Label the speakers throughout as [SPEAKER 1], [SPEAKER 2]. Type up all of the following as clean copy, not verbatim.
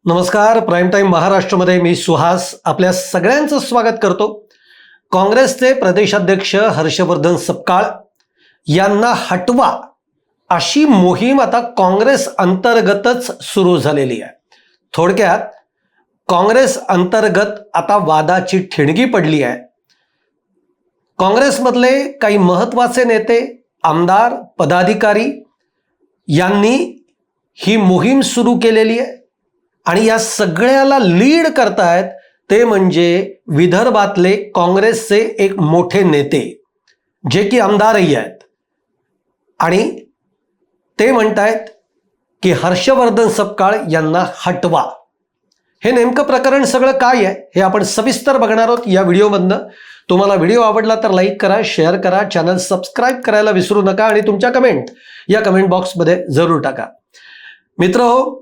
[SPEAKER 1] नमस्कार. Prime time महाराष्ट्रमध्ये मी सुहास आपल्या सगळ्यांचं स्वागत करतो. काँग्रेसचे प्रदेशाध्यक्ष हर्षवर्धन सपकाळ यांना हटवा अशी मोहीम आता काँग्रेस अंतर्गतच सुरू झालेली आहे. थोडक्यात काँग्रेस अंतर्गत आता वादाची ठिणगी पडली आहे. काँग्रेसमधले काही महत्त्वाचे नेते, आमदार, पदाधिकारी यांनी ही मोहीम सुरू केलेली आहे आणि या सगळ्याला लीड करतायत ते म्हणजे विदर्भातले काँग्रेसचे एक मोठे नेते जे की आमदारही आहेत आणि ते म्हणतायत की हर्षवर्धन सपकाळ यांना हटवा. हे नेमकं प्रकरण सगळं काय आहे हे आपण सविस्तर बघणार आहोत या व्हिडिओमधनं. तुम्हाला व्हिडिओ आवडला तर लाईक करा, शेअर करा, चॅनल सबस्क्राईब करायला विसरू नका आणि तुमच्या कमेंट या कमेंट बॉक्समध्ये जरूर टाका. मित्रहो,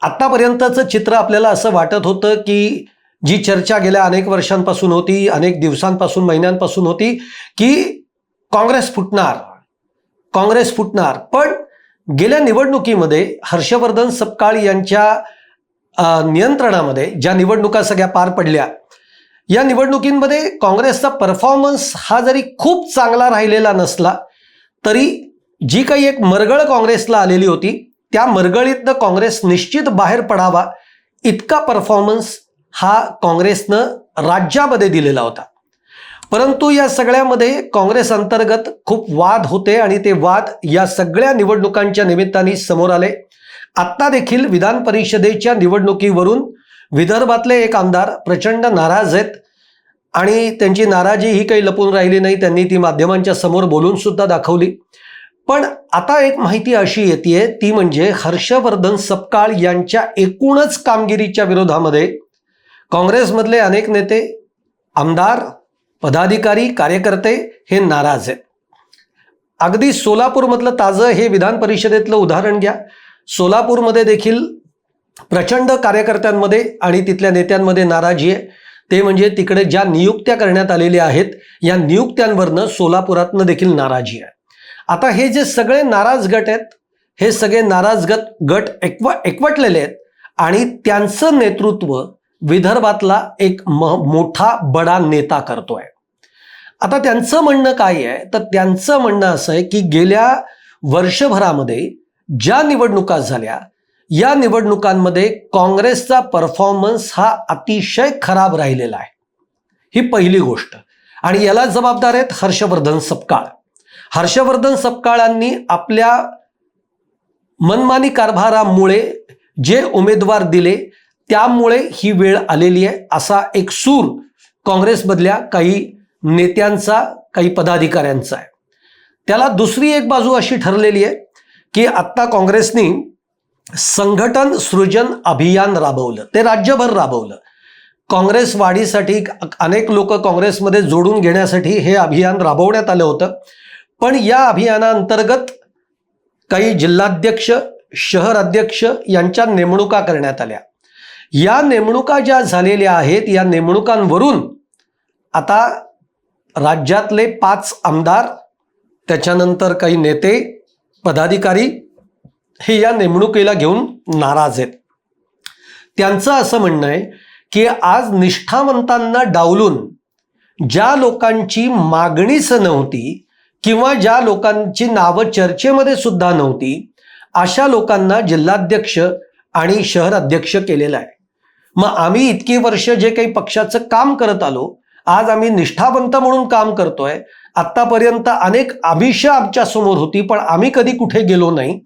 [SPEAKER 1] आत्तापर्यंतचं चित्र आपल्याला असं वाटत होतं की जी चर्चा गेल्या अनेक वर्षांपासून होती, अनेक दिवसांपासून, महिन्यांपासून होती की काँग्रेस फुटणार. पण गेल्या निवडणुकीमध्ये हर्षवर्धन सपकाळ यांच्या नियंत्रणामध्ये ज्या निवडणुका सगळ्या पार पडल्या, या निवडणुकींमध्ये काँग्रेसचा परफॉर्मन्स हा जरी खूप चांगला राहिलेला नसला तरी जी काही एक मरगळ काँग्रेसला आलेली होती त्या मरगळीतनं काँग्रेस निश्चित बाहेर पडावा इतका परफॉर्मन्स हा काँग्रेसनं राज्यामध्ये दिलेला होता. परंतु या सगळ्यामध्ये काँग्रेस अंतर्गत खूप वाद होते आणि ते वाद या सगळ्या निवडणुकांच्या निमित्ताने समोर आले. आत्ता देखील विधान परिषदेच्या निवडणुकीवरून विदर्भातले एक आमदार प्रचंड नाराज आहेत आणि त्यांची नाराजी ही काही लपून राहिली नाही. त्यांनी ती माध्यमांच्या समोर बोलून सुद्धा दाखवली. पण आता एक माहिती अशी येते ती म्हणजे हर्षवर्धन सपकाळ यांच्या एकूणच कामगिरीच्या विरोधामध्ये काँग्रेसमधले अनेक नेते, आमदार, पदाधिकारी, कार्यकर्ते हे नाराज आहेत. अगदी सोलापूरमधलं ताजं हे विधान परिषदेतलं उदाहरण घ्या. सोलापूरमध्ये देखील प्रचंड कार्यकर्त्यांमध्ये आणि तिथल्या नेत्यांमध्ये नाराजी आहे. ते म्हणजे तिकडे ज्या नियुक्त्या करण्यात आलेल्या आहेत या नियुक्त्यांवरनं सोलापुरातनं देखील नाराजी आहे. आता हे जे सगळे नाराज गट आहेत हे सगळे नाराज गट एकवटलेले आहेत आणि त्यांचं नेतृत्व विदर्भातला एक मोठा बडा नेता करतोय. आता त्यांचं म्हणणं काय आहे तर त्यांचं म्हणणं असं आहे की गेल्या वर्षभरामध्ये ज्या निवडणुका झाल्या या निवडणुकांमध्ये काँग्रेसचा परफॉर्मन्स हा अतिशय खराब राहिलेला आहे. ही पहिली गोष्ट आणि याला जबाबदार आहेत हर्षवर्धन सपकाळ. हर्षवर्धन सपकाळांनी आपल्या मनमानी कारभारामुळे जे उमेदवार दिले त्यामुळे ही वेळ आलेली आहे असा एक सूर काँग्रेसमधल्या काही नेत्यांचा, काही पदाधिकाऱ्यांचा आहे. त्याला दुसरी एक बाजू अशी ठरलेली आहे की आत्ता काँग्रेसनी संघटन सृजन अभियान राबवलं, ते राज्यभर राबवलं. काँग्रेस वाढीसाठी अनेक लोक काँग्रेसमध्ये जोडून घेण्यासाठी हे अभियान राबवण्यात आलं होतं. पण या अभियानांतर्गत काही जिल्हाध्यक्ष, शहर अध्यक्ष यांच्या नेमणुका करण्यात आल्या. या नेमणुका ज्या झालेल्या आहेत या नेमणुकांवरून आता राज्यातले 5 आमदार, त्याच्यानंतर काही नेते, पदाधिकारी हे या नेमणुकीला घेऊन नाराज आहेत. त्यांचं असं म्हणणं आहे की आज निष्ठावंतांना डावलून ज्या लोकांची मागणीच नव्हती किंवा ज्या लोकांची नावं चर्चेमध्ये सुद्धा नव्हती अशा लोकांना जिल्हाध्यक्ष आणि शहर अध्यक्ष केलेलं आहे. मग आम्ही इतकी वर्ष जे काही पक्षाचं काम करत आलो, आज आम्ही निष्ठावंत म्हणून काम करतोय. आत्तापर्यंत अनेक आमिषं आमच्या समोर होती पण आम्ही कधी कुठे गेलो नाही.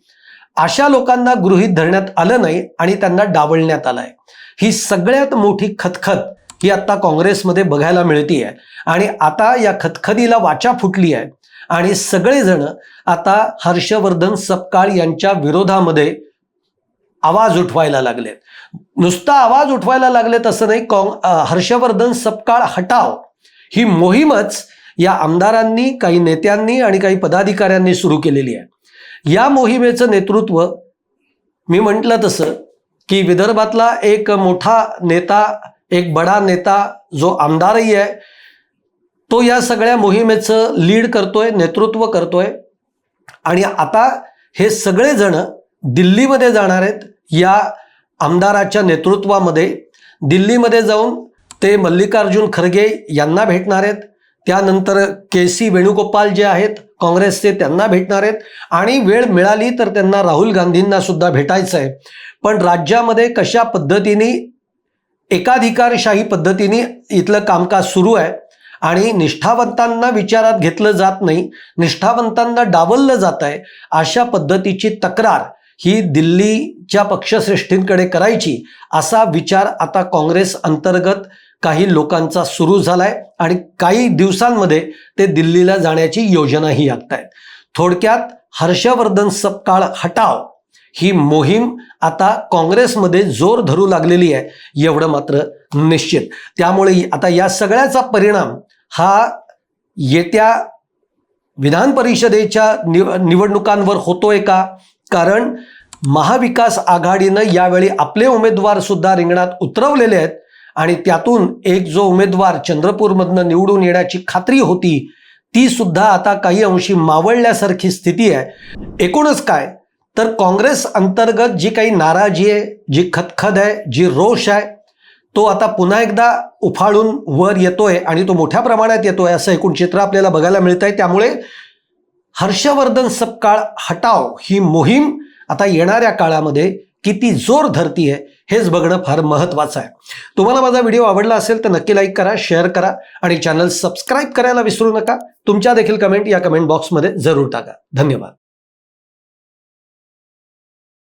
[SPEAKER 1] अशा लोकांना गृहीत धरण्यात आलं नाही आणि त्यांना डावलण्यात आलंय. ही सगळ्यात मोठी खतखत ही आता काँग्रेसमध्ये बघायला मिळतीये आणि आता या खतखतीला वाचा फुटली आहे आणि सगळेजण आता हर्षवर्धन सपकाळ यांच्या विरोधामध्ये आवाज उठवायला लागलेत. नुसता आवाज उठवायला लागलेत असं नाही, हर्षवर्धन सपकाळ हटाव ही मोहीमच या आमदारांनी, काही नेत्यांनी आणि काही पदाधिकाऱ्यांनी सुरू केलेली आहे. या मोहिमेचं नेतृत्व मी म्हटलं तसं की विदर्भातला एक मोठा नेता, एक बडा नेता जो आमदारही आहे तो या सगळ्या मोहिमेचं लीड करतोय, नेतृत्व करतोय. आणि आता हे सगळेजण दिल्लीमध्ये जाणार आहेत या आमदाराच्या नेतृत्वामध्ये दिल्लीमध्ये जाऊन ते मल्लिकार्जुन खरगे यांना भेटणार आहेत. त्यानंतर KC वेणुगोपाल जे आहेत काँग्रेसचे त्यांना भेटणार आहेत आणि वेळ मिळाली तर त्यांना राहुल गांधींना सुद्धा भेटायचं आहे. पण राज्यामध्ये कशा पद्धतीने एकाधिकारशाही पद्धतीने इथलं कामकाज सुरू आहे आणि निष्ठावंतांना विचारात घेतलं जात नाही, निष्ठावंतांना डावललं जात आहे, अशा पद्धतीची तक्रार ही दिल्लीच्या पक्षश्रेष्ठींकडे करायची असा विचार आता काँग्रेस अंतर्गत काही लोकांचा सुरू झालाय आणि काही दिवसांमध्ये ते दिल्लीला जाण्याची योजनाही आखत आहेत. थोडक्यात हर्षवर्धन सपकाळ हटाव ही मोहीम आता काँग्रेसमध्ये जोर धरू लागलेली आहे एवढं मात्र निश्चित. त्यामुळे आता या सगळ्याचा परिणाम हा येत्या विधान परिषदेच्या निवडणुकांवर होतोय का? कारण महाविकास आघाडीनं यावेळी आपले उमेदवार सुद्धा रिंगणात उतरवलेले आहेत आणि त्यातून एक जो उमेदवार चंद्रपूरमधनं निवडून येण्याची खात्री होती ती सुद्धा आता काही अंशी मावळल्यासारखी स्थिती आहे. एकूणच काय तर काँग्रेस अंतर्गत जी काही नाराजी आहे, जी खदखद आहे, जी रोष आहे, तो आता पुन्हा एकदा उफाळून वर येतोय आणि तो मोठ्या प्रमाणात येतोय असं एकूण चित्र आपल्याला बघायला मिळत आहे. त्यामुळे हर्षवर्धन सपकाळ हटाव ही मोहीम आता येणाऱ्या काळामध्ये किती जोर धरतीये हेच बघणं फार महत्त्वाचं आहे. तुम्हाला माझा व्हिडिओ आवडला असेल तर नक्की लाईक करा, शेअर करा आणि चॅनल सबस्क्राईब करायला विसरू नका. तुमच्या देखील कमेंट या कमेंट बॉक्समध्ये जरूर टाका. धन्यवाद.